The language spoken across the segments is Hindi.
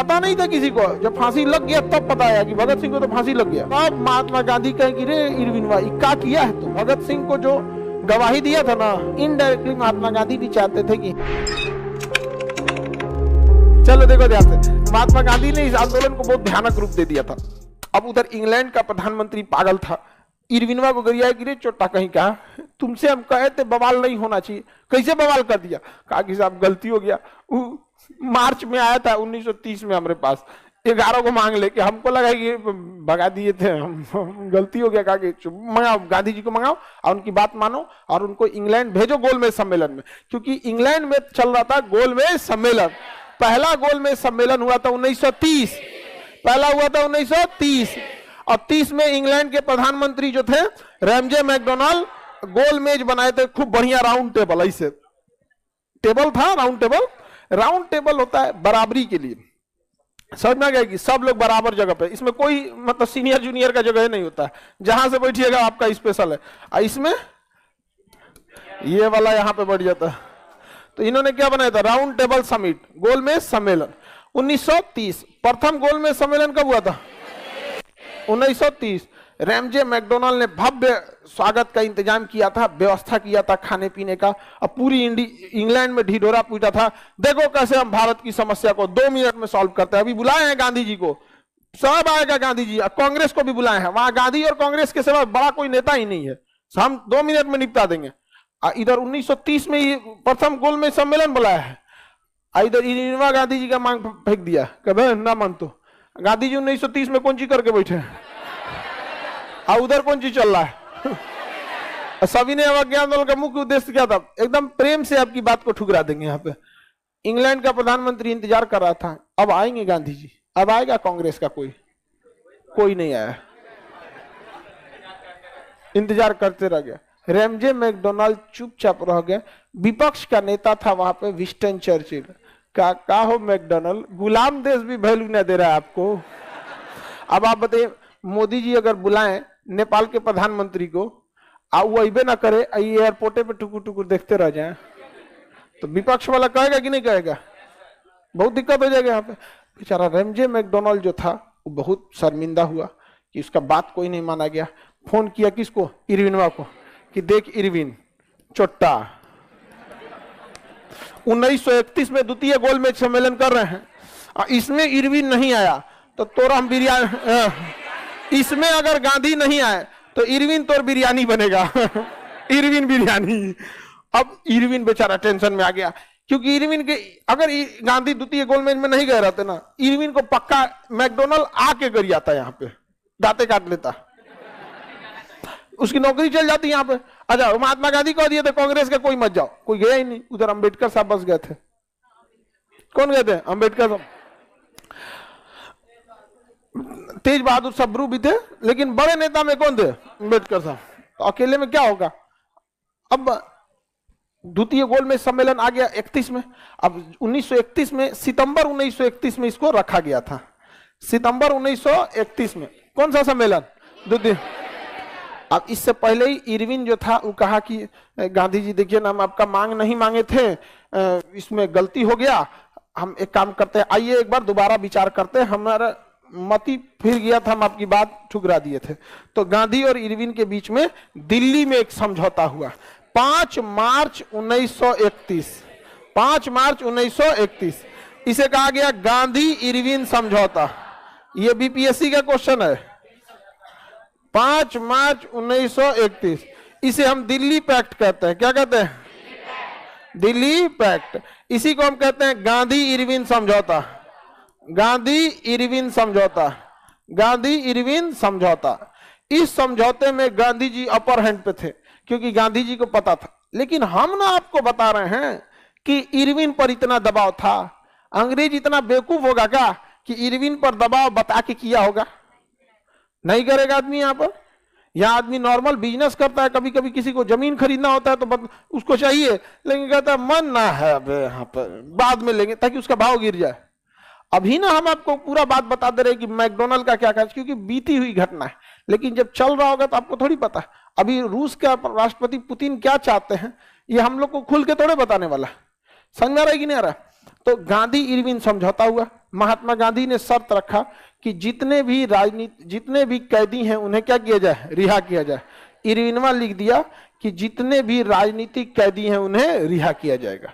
पता नहीं था किसी को, जब फांसी लग गया तब पता आया कि भगत सिंह को तो फांसी लग गया। अब महात्मा गांधी कहे कि रे इरविनवा क्या किया है, तो भगत सिंह को जो गवाही दिया था ना, इनडायरेक्टली महात्मा गांधी भी चाहते थे कि चलो देखो ध्यान से, महात्मा गांधी ने इस आंदोलन को बहुत भयानक रूप दे दिया था। अब उधर इंग्लैंड का प्रधानमंत्री पागल था, इरविनवा को गरिया गिरे चोटा कहीं का, तुमसे हम कहे थे बवाल नहीं होना चाहिए, कैसे बवाल कर दिया। कहा कि साहब गलती हो गया, मार्च में आया था 1930 में हमारे पास, 11 को मांग लेके, हमको लगा कि भगा दिए थे हम, गलती हो गया। कहा कि मंगाओ गांधी जी को, मंगाओ और उनकी बात मानो और उनको इंग्लैंड भेजो गोलमेज सम्मेलन में, क्योंकि इंग्लैंड में चल रहा था गोलमेज सम्मेलन। पहला गोलमेज सम्मेलन हुआ था 1930, पहला हुआ था 1930 और 30 में इंग्लैंड के प्रधानमंत्री जो थे रैमजे मैकडोनाल्ड, गोलमेज बनाए थे खूब बढ़िया राउंड टेबल, ऐसे टेबल था राउंड टेबल। राउंड टेबल होता है बराबरी के लिए, समझ में आ गया कि सब लोग बराबर जगह पे, इसमें कोई मतलब सीनियर जूनियर का जगह नहीं होता है, जहां से बैठिएगा आपका स्पेशल है। इसमें ये वाला यहां पे बैठ जाता है। तो इन्होंने क्या बनाया था, राउंड टेबल समिट, गोलमेज सम्मेलन 1930। प्रथम गोलमेज सम्मेलन कब हुआ था, 1930। रैमजे मैकडोनाल्ड ने भव्य स्वागत का इंतजाम किया था, व्यवस्था किया था खाने पीने का, और पूरी इंग्लैंड में ढिढोरा पीटा था, देखो कैसे हम भारत की समस्या को 2 मिनट में सॉल्व करते हैं। अभी बुलाए हैं गांधी जी को, सब आएगा गांधी जी, कांग्रेस को भी बुलाए हैं, वहां गांधी और कांग्रेस के सिवा बड़ा कोई नेता ही नहीं है, हम 2 मिनट में निपटा देंगे। इधर 1930 में ये प्रथम गोलमेज सम्मेलन बुलाया है, इधर इंदिरा गांधी जी का मांग फेंक दिया, कभी ना मन तो गांधी जी 1930 में कौन चीज करके बैठे हैं, और उधर कौन चीज चल रहा है। सभी ने अवज्ञा आंदोलन का मुख्य उद्देश्य क्या था, एकदम प्रेम से आपकी बात को ठुकरा देंगे। यहाँ पे इंग्लैंड का प्रधानमंत्री इंतजार कर रहा था, अब आएंगे गांधी जी, अब आएगा कांग्रेस का कोई नहीं आया, इंतजार करते रह गया। रैमजे मैकडोनाल्ड चुपचाप रह गए। विपक्ष का नेता था वहां पे विंस्टन चर्चिल, का हो मैकडोनाल्ड, गुलाम देश भी वैल्यू न दे रहा है आपको। अब आप बताइए, मोदी जी अगर बुलाएं नेपाल के प्रधानमंत्री को, वो अबे ना करे, एयरपोर्टे पे टुकुर टुकुर देखते रह जाए, तो विपक्ष वाला कहेगा कि नहीं कहेगा, बहुत दिक्कत हो जाएगा यहाँ पे। बेचारा रैमजे मैकडोनाल्ड जो था वो बहुत शर्मिंदा हुआ कि उसका बात कोई नहीं माना गया। फोन किया किसको, इरविनवा को, कि देख इरविन चोट्टा, 1931 में द्वितीय गोलमेज सम्मेलन कर रहे हैं, इसमें इरविन नहीं आया तो तोरा हम बिरयानी, इसमें अगर गांधी नहीं आए तो इरविन तोर बिरयानी बनेगा इरविन बिरयानी। अब इरविन बेचारा टेंशन में आ गया, क्योंकि इरविन के अगर गांधी द्वितीय गोलमेज में नहीं गए रहते ना, इरविन को पक्का मैकडोनाल्ड आके गिर जाता, यहाँ पे दांते काट लेता, उसकी नौकरी चल जाती यहाँ पे। अच्छा, महात्मा गांधी को दिए थे कांग्रेस का कोई मत जाओ, कोई गया ही नहीं, उधर अंबेडकर साहब बस गए थे। कौन गए थे, अंबेडकर साहब, तेज बहादुर सब्रू भी थे, लेकिन बड़े नेता में कौन थे, अंबेडकर साहब, तो अकेले में क्या होगा। अब द्वितीय गोलमेज सम्मेलन आ गया 31 में। अब 1931 में, सितंबर 1931 में इसको रखा गया था, सितंबर 1931 में। कौन सा सम्मेलन, द्वितीय। अब इससे पहले ही इरविन जो था वो कहा कि गांधी जी देखिए ना, हम आपका मांग नहीं मांगे थे, इसमें गलती हो गया, हम एक काम करते हैं, आइए एक बार दोबारा विचार करते हैं, हमारा मती फिर गया था, हम आपकी बात ठुकरा दिए थे। तो गांधी और इरविन के बीच में दिल्ली में एक समझौता हुआ 5 मार्च 1931, 5 मार्च 1931। इसे कहा गया गांधी इरविन समझौता। ये बीपीएससी का क्वेश्चन है, 5 मार्च 1931। इसे हम दिल्ली पैक्ट कहते हैं, क्या कहते हैं, दिल्ली पैक्ट। इसी को हम कहते हैं गांधी इरविन समझौता, गांधी इरविन समझौता, गांधी इरविन समझौता। इस समझौते में गांधी जी अपर हैंड पे थे, क्योंकि गांधी जी को पता था। लेकिन हम ना आपको बता रहे हैं कि इरविन पर इतना दबाव था। अंग्रेज इतना बेवकूफ होगा क्या कि इरविन पर दबाव बता के किया होगा, नहीं करेगा आदमी। यहाँ पर यहाँ आदमी नॉर्मल बिजनेस करता है, कभी कभी किसी को जमीन खरीदना होता है तो उसको चाहिए, लेकिन कहता है मन ना है अब यहाँ पर, बाद में लेंगे, ताकि उसका भाव गिर जाए। अभी ना हम आपको पूरा बात बता दे रहे कि मैकडोनाल्ड का क्या क्या, क्योंकि बीती हुई घटना है, लेकिन जब चल रहा होगा तो आपको थोड़ी पता। अभी रूस का राष्ट्रपति पुतिन क्या चाहते हैं, ये हम लोग को खुल के थोड़े बताने वाला, समझ में आ रहा है कि नहीं आ रहा। तो गांधी इरविन समझौता हुआ। महात्मा गांधी ने शर्त रखा कि जितने भी कैदी हैं उन्हें क्या किया जाए, रिहा किया जाए। इरविनवा लिख दिया कि जितने भी राजनीतिक कैदी हैं उन्हें रिहा किया जाएगा।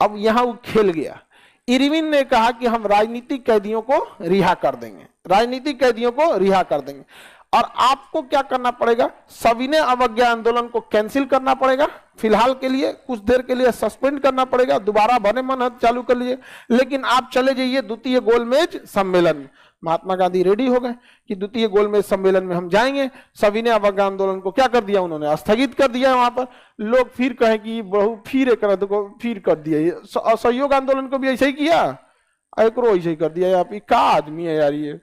अब यहां वो खेल गया। इरविन ने कहा कि हम राजनीतिक कैदियों को रिहा कर देंगे, राजनीतिक कैदियों को रिहा कर देंगे, और आपको क्या करना पड़ेगा, सविनय अवज्ञा आंदोलन को कैंसिल करना पड़ेगा, फिलहाल के लिए कुछ देर के लिए सस्पेंड करना पड़ेगा, दोबारा भले मन चालू कर लीजिए, लेकिन आप चले जाइए द्वितीय गोलमेज सम्मेलन में। महात्मा गांधी रेडी हो गए कि द्वितीय गोलमेज सम्मेलन में हम जाएंगे। सविनय अवज्ञा आंदोलन को क्या कर दिया उन्होंने, स्थगित कर दिया। वहां पर लोग फिर कहें कि बहु फिर एक रद्द को फिर कर दिया। असहयोग आंदोलन को भी ऐसे ही किया, एकरो ऐसे ही कर दिया। आप क्या आदमी है यार ये।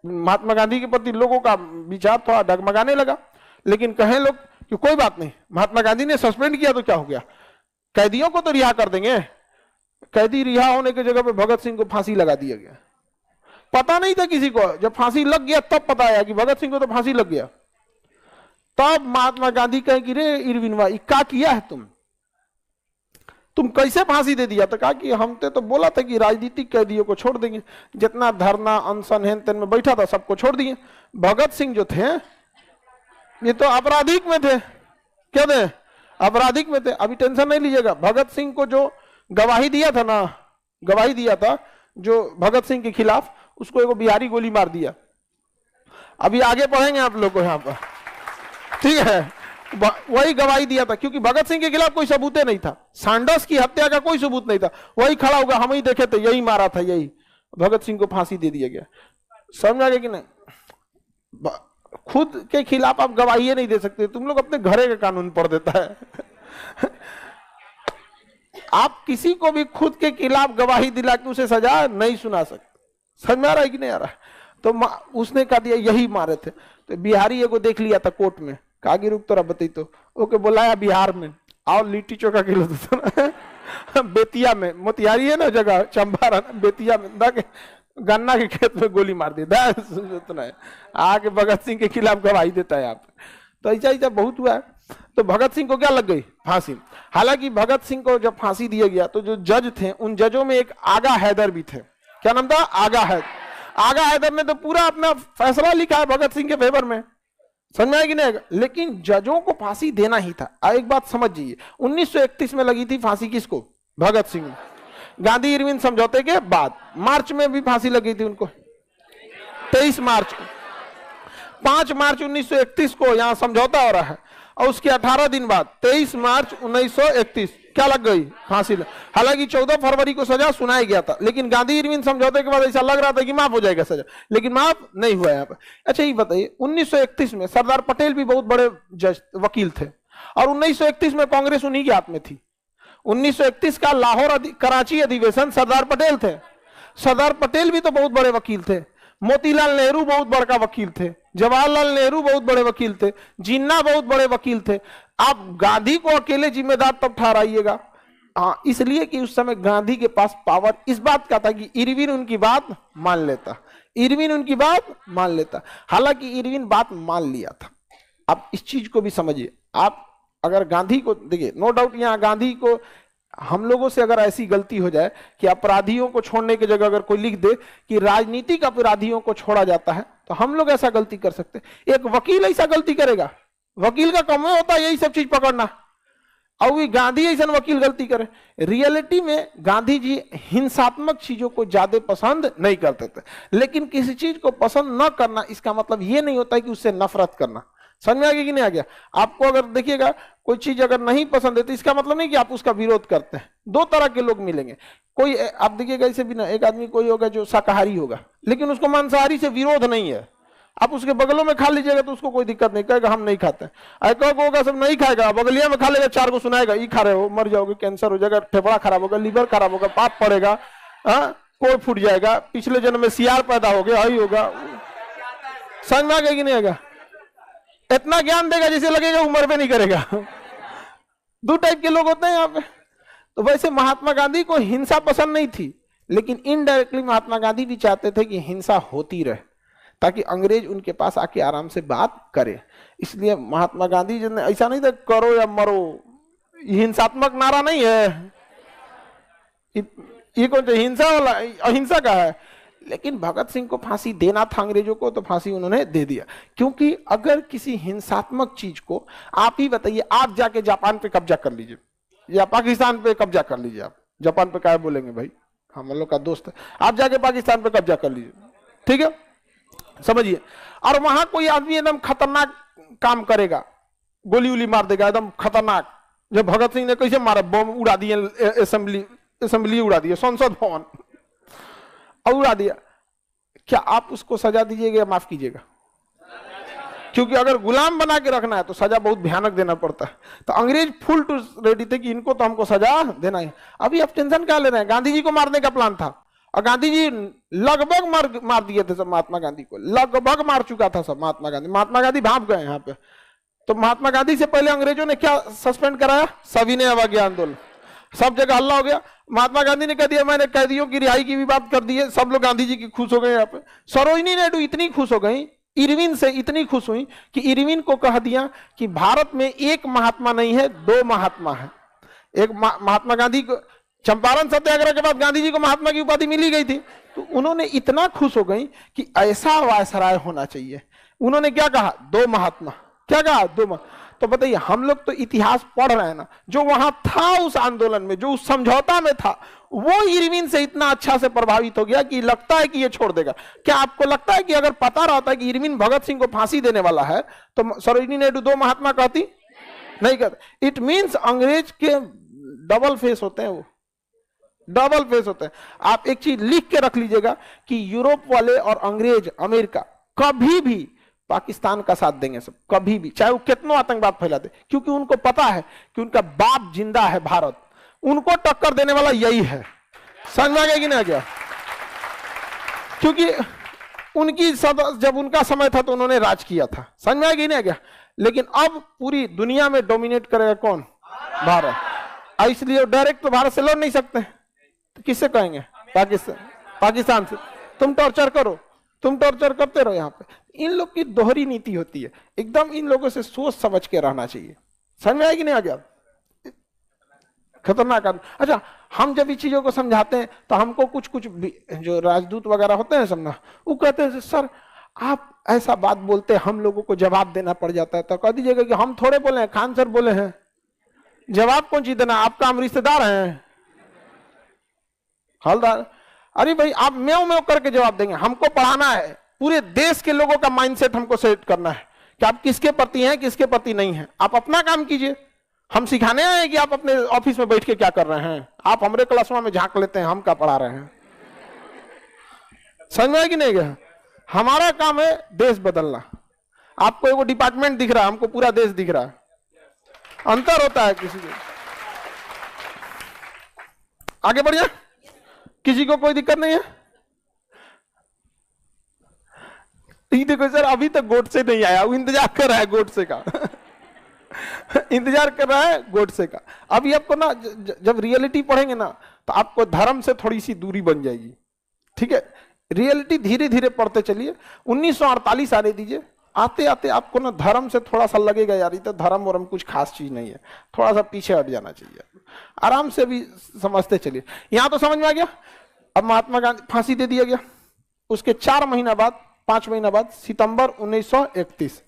महात्मा गांधी के प्रति लोगों का विचार थोड़ा डगमगाने लगा, लेकिन कहें लोग कि कोई बात नहीं, महात्मा गांधी ने सस्पेंड किया तो क्या हो गया, कैदियों को तो रिहा कर देंगे। कैदी रिहा होने की जगह पे भगत सिंह को फांसी लगा दिया गया। पता नहीं था किसी को, जब फांसी लग गया तब पता आया कि भगत सिंह को तो फांसी लग गया। तब महात्मा गांधी कहे कि रे इरविनवा क्या किया है तुम कैसे फांसी दे दिया। तो कहा कि हम तो बोला था कि राजनीतिक कैदियों को छोड़ देंगे, जितना धरना अनशन हेन तेन में बैठा था सबको छोड़ दिए। भगत सिंह जो थे ये तो आपराधिक में थे, क्या थे, आपराधिक में थे। अभी टेंशन नहीं लीजिएगा, भगत सिंह को जो गवाही दिया था ना, गवाही दिया था जो भगत सिंह के खिलाफ, उसको एगो बिहारी गोली मार दिया। अभी आगे पढ़ेंगे आप लोग को यहाँ पर, ठीक है। वही गवाही दिया था, क्योंकि भगत सिंह के खिलाफ कोई सबूत नहीं था, सांडस की हत्या का कोई सबूत नहीं था। वही खड़ा होगा, हम ही देखे थे, यही मारा था, यही। भगत सिंह को फांसी दे दिया गया। समझ आ गया कि नहीं। खुद के खिलाफ आप गवाही नहीं दे सकते, तुम लोग अपने घरे का कानून पढ़ देता है। आप किसी को भी खुद के खिलाफ गवाही दिला के उसे सजा नहीं सुना सकते। समझ में आ रहा है कि नहीं आ रहा है। तो उसने कहा दिया यही मारे थे। तो बिहारी एगो देख लिया था कोर्ट में, कागी रुक तोरा बतई तो ओके बुलाया बिहार में, आओ लिट्टी चोखा खिलो तो बेतिया में, मोतिहारी है ना जगह, चंपारण, बेतिया में गन्ना के खेत में गोली मार दी। आके भगत सिंह के खिलाफ गवाही देता है आप। तो ऐसा बहुत हुआ है। तो भगत सिंह को क्या लग गई, फांसी। हालांकि भगत सिंह को जब फांसी दिया गया तो जो जज थे उन जजों में एक आगा हैदर भी थे। क्या नाम था, आगा हैदर। आगा हैदर ने तो पूरा अपना फैसला लिखा है भगत सिंह के फेवर में, समझ में आया कि नहीं। लेकिन जजों को फांसी देना ही था। एक बात समझिए, 1931 में लगी थी फांसी किसको, भगत सिंह। गांधी इरविन समझौते के बाद मार्च में भी फांसी लगी थी उनको, 23 मार्च को। 5 मार्च 1931 को यहां समझौता हो रहा है, और उसके 18 दिन बाद 23 मार्च 1931 क्या लग गई, फांसी। हालांकि 14 फरवरी को सजा सुनाया गया था, लेकिन गांधी इरविन समझौते के बाद ऐसा लग रहा था कि माफ हो जाएगा सजा, लेकिन माफ नहीं हुआ यहाँ पर। अच्छा ये बताइए, 1931 में सरदार पटेल भी बहुत बड़े जज वकील थे, और 1931 में कांग्रेस उन्हीं के हाथ में थी। 1931 का लाहौर कराची अधिवेशन सरदार पटेल थे। सरदार पटेल भी तो बहुत बड़े वकील थे। मोतीलाल नेहरू बहुत बड़का वकील थे, जवाहरलाल नेहरू बहुत बड़े वकील थे, जिन्ना बहुत बड़े वकील थे। आप गांधी को अकेले जिम्मेदार तब ठहराइएगा। हाँ, इसलिए कि उस समय गांधी के पास पावर इस बात का था कि इरविन उनकी बात मान लेता, इरविन उनकी बात मान लेता। हालांकि इरविन बात मान लिया था। आप इस चीज को भी समझिए। आप अगर गांधी को देखिए, नो डाउट यहाँ गांधी को, हम लोगों से अगर ऐसी गलती हो जाए कि अपराधियों को छोड़ने की जगह अगर कोई लिख दे कि राजनीतिक अपराधियों को छोड़ा जाता है, तो हम लोग ऐसा गलती कर सकते। एक वकील ऐसा गलती करेगा, वकील का काम होता है यही सब चीज पकड़ना, और भी गांधी ऐसा वकील गलती करे। रियलिटी में गांधी जी हिंसात्मक चीजों को ज्यादा पसंद नहीं करते थे, लेकिन किसी चीज को पसंद न करना इसका मतलब ये नहीं होता है कि उससे नफरत करना। समझ में आ गया कि नहीं आ गया। आपको अगर देखिएगा कोई चीज अगर नहीं पसंद है तो इसका मतलब नहीं कि आप उसका विरोध करते हैं। दो तरह के लोग मिलेंगे। कोई आप देखिएगा ऐसे भी ना, एक आदमी कोई होगा जो शाकाहारी होगा, लेकिन उसको मांसाहारी से विरोध नहीं है, आप उसके बगलों में खा लीजिएगा तो उसको कोई दिक्कत नहीं, कहेगा हम नहीं खाते। ऐसा होगा सब नहीं खाएगा, बगलिया में खा लेगा, 4 को सुनाएगा ये खा रहे हो, मर जाओगे, कैंसर हो जाएगा, फेफड़ा खराब होगा, लीवर खराब होगा, पाप पड़ेगा, कोई फूट जाएगा, पिछले जन्म में सियार पैदा हो गया, यही होगा। समझ में आ गया कि नहीं आएगा। इतना ज्ञान देगा जैसे लगेगा उम्र पे नहीं करेगा। 2 टाइप के लोग होते हैं यहाँ पे। तो वैसे महात्मा गांधी को हिंसा पसंद नहीं थी, लेकिन इनडायरेक्टली महात्मा गांधी भी चाहते थे कि हिंसा होती रहे ताकि अंग्रेज उनके पास आके आराम से बात करे। इसलिए महात्मा गांधी जी ने ऐसा नहीं था करो या मरो, हिंसात्मक नारा नहीं है। ये कौन सा हिंसा वाला, अहिंसा का है। लेकिन भगत सिंह को फांसी देना था अंग्रेजों को, तो फांसी उन्होंने दे दिया। क्योंकि अगर किसी हिंसात्मक चीज को, आप ही बताइए, आप जाके जापान पे कब्जा कर लीजिए या पाकिस्तान पे कब्जा कर लीजिए, आप जापान पे क्या बोलेंगे भाई, हम लोग का दोस्त है, आप जाके पाकिस्तान पे कब्जा कर लीजिए, ठीक है, समझिए, और वहां कोई आदमी एकदम खतरनाक काम करेगा, गोली उली मार देगा एकदम खतरनाक, जब भगत सिंह ने कैसे मारा, बम उड़ा दिए, असेंबली उड़ा दिए, संसद भवन और उड़ा दिया, क्या आप उसको सजा दीजिएगा या माफ कीजिएगा? क्योंकि अगर गुलाम बना के रखना है तो सजा बहुत भयानक देना पड़ता है। तो अंग्रेज फुल टू रेडी थे कि इनको तो हमको सजा देना है। अभी आप टेंशन क्या ले रहे हैं, गांधी जी को मारने का प्लान था और गांधी जी लगभग मार दिए थे सब, महात्मा गांधी को लगभग मार चुका था सब महात्मा गांधी। महात्मा गांधी भाग गए यहाँ पे। तो महात्मा गांधी से पहले अंग्रेजों ने क्या सस्पेंड कराया, सविनय अवज्ञा आंदोलन, सब जगह हल्ला हो गया। महात्मा गांधी ने कह दिया मैंने कैदियों की रिहाई की भी बात कर दी है, सब लोग गांधी जी की खुश हो गए। यहाँ पे सरोजिनी नायडू इतनी खुश हो गई, इरविन से इतनी खुश हुई कि इरविन को कह दिया कि भारत में एक महात्मा नहीं है, दो महात्मा है। एक महात्मा गांधी को चंपारण सत्याग्रह के बाद गांधी जी को महात्मा की उपाधि मिली गई थी, तो उन्होंने इतना खुश हो गई कि ऐसा वायसराय होना चाहिए। उन्होंने क्या कहा, दो महात्मा, क्या कहा, दो महात्मा। तो बताइए, हम लोग तो इतिहास पढ़ रहे हैं ना, जो वहां था उस आंदोलन में, जो उस समझौता में था, वो इरविन से इतना अच्छा से प्रभावित हो गया कि लगता है कि ये छोड़ देगा। क्या आपको लगता है कि अगर पता रहता है कि इरविन भगत सिंह को फांसी देने वाला है तो सरोजिनी नायडू दो महात्मा कहती? नहीं कहते। इट मीन्स अंग्रेज के डबल फेस होते हैं, वो डबल फेस होते हैं। आप एक चीज लिख के रख लीजिएगा कि यूरोप वाले और अंग्रेज, अमेरिका कभी भी पाकिस्तान का साथ देंगे सब, कभी भी, चाहे वो कितना आतंकवाद फैला दे, क्योंकि उनको पता है कि उनका बाप जिंदा है भारत, उनको टक्कर देने वाला यही है। समझ में आ गया कि नहीं आ गया? क्योंकि उनकी जब उनका समय था तो उन्होंने राज किया था। समझ में आ गया कि नहीं आ गया? लेकिन अब पूरी दुनिया में डोमिनेट करेगा कौन? भारत। इसलिए डायरेक्ट तो भारत से लड़ नहीं सकते, तो किससे कहेंगे? पाकिस्तान से। तुम टॉर्चर करो, तुम टॉर्चर करते रहो। यहाँ पे इन लोग की दोहरी नीति होती है, एकदम इन लोगों से सोच समझ के रहना चाहिए। समझ में आया कि नहीं आ गया? खतरनाक आदमी। अच्छा, हम जब इस चीजों को समझाते हैं तो हमको कुछ कुछ जो राजदूत वगैरह होते हैं समझना, वो कहते हैं सर आप ऐसा बात बोलते हैं, हम लोगों को जवाब देना पड़ जाता है। तो कह दीजिएगा कि हम थोड़े बोले हैं, खान सर बोले हैं, जवाब कौन चीज देना, आपका हम रिश्तेदार हैं, हलदार। अरे भाई, आप म्याऊं म्याऊं करके जवाब देंगे? हमको पढ़ाना है, पूरे देश के लोगों का माइंडसेट हमको सेट करना है कि आप किसके प्रति हैं, किसके प्रति नहीं हैं। आप अपना काम कीजिए, हम सिखाने आए हैं कि आप अपने ऑफिस में बैठ के क्या कर रहे हैं। आप हमारे क्लासरूम में झांक लेते हैं, हम क्या पढ़ा रहे हैं। समझ में आया कि नहीं गया? हमारा काम है देश बदलना। आपको एगो डिपार्टमेंट दिख रहा है, हमको पूरा देश दिख रहा है, अंतर होता है। किसी को आगे बढ़िए, किसी को कोई दिक्कत नहीं है? देखो सर, अभी तक गोडसे नहीं आया, वो इंतजार कर रहा है गोडसे का इंतजार कर रहा है गोडसे का। अभी आपको ना जब रियलिटी पढ़ेंगे ना, तो आपको धर्म से थोड़ी सी दूरी बन जाएगी, ठीक है? रियलिटी धीरे धीरे पढ़ते चलिए। 1948 आने दीजिए, आते आते आपको ना धर्म से थोड़ा सा लगेगा यार, ये तो धर्म वरम कुछ खास चीज नहीं है, थोड़ा सा पीछे हट जाना चाहिए। आराम से भी समझते चलिए। यहां तो समझ में आ गया। अब महात्मा गांधी फांसी दे दिया गया। उसके 4 महीना बाद, 5 महीना बाद, सितंबर 1931,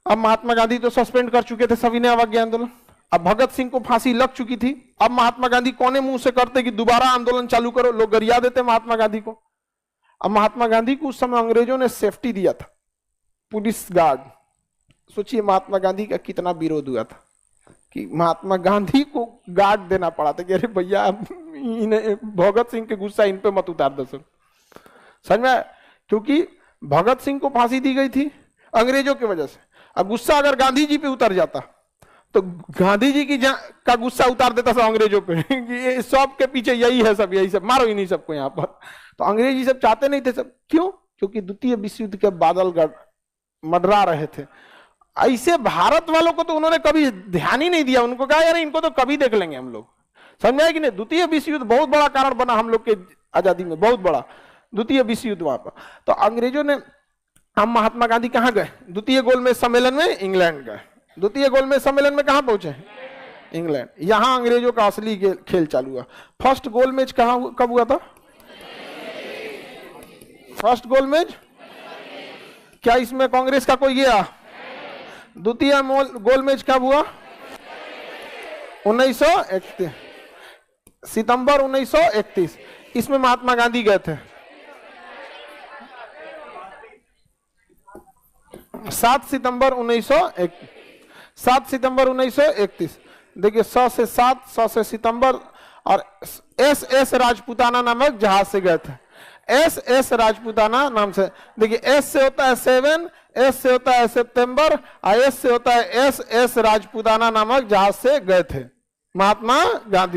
अब महात्मा गांधी तो सस्पेंड कर चुके थे सविनय अवज्ञा आंदोलन। अब भगत सिंह को फांसी लग चुकी थी। अब महात्मा गांधी कोने मुंह से करते कि दोबारा आंदोलन चालू करो, लोग गरिया देते महात्मा गांधी को। अब महात्मा गांधी को उस समय अंग्रेजों ने सेफ्टी दिया था, पुलिस गार्ड। सोचिए महात्मा गांधी का कितना विरोध हुआ था कि महात्मा गांधी को गार्ड देना पड़ा था कि अरे भैया भगत सिंह के गुस्सा इन पे मत उतार दो। समझ में? क्योंकि भगत सिंह को फांसी दी गई थी अंग्रेजों की वजह से। अब गुस्सा अगर गांधी जी पे उतर जाता तो गांधी जी की का गुस्सा उतार देता सब अंग्रेजों पे कि ये सब के पीछे यही है, सब यही सब, मारो ही नहीं सबको यहाँ पर। तो अंग्रेज जी सब चाहते नहीं थे सब। क्यों? क्योंकि द्वितीय विश्व युद्ध के बादल मंडरा रहे थे। ऐसे भारत वालों को तो उन्होंने कभी ध्यान ही नहीं दिया। उनको कहा यार इनको तो कभी देख लेंगे हम लोग। समझ आए कि नहीं? द्वितीय विश्व युद्ध बहुत बड़ा कारण बना हम लोग के आजादी में, बहुत बड़ा द्वितीय विश्व युद्ध वहां पर। तो अंग्रेजों ने, हम महात्मा गांधी कहाँ गए? द्वितीय गोलमेज सम्मेलन में इंग्लैंड गए। द्वितीय गोलमेज सम्मेलन में कहाँ पहुंचे? इंग्लैंड। यहां अंग्रेजों का असली खेल चालू हुआ। फर्स्ट गोल मैच कब हुआ था? फर्स्ट गोल मैच, क्या इसमें कांग्रेस का कोई गया? द्वितीय गोल मैच कब हुआ? 1931 सितंबर 1931। इसमें महात्मा गांधी गए थे। 7 सितंबर 1931। देखिए 100 से 7, 100 से सितंबर, और एस राजपूताना नामक जहाज से गए थे। एस राजपूताना नाम से। देखिए एस से होता है 7, एस से होता है सितंबर, और एस से होता है एस राजपूताना नामक जहाज से गए थे महात्मा गांधी।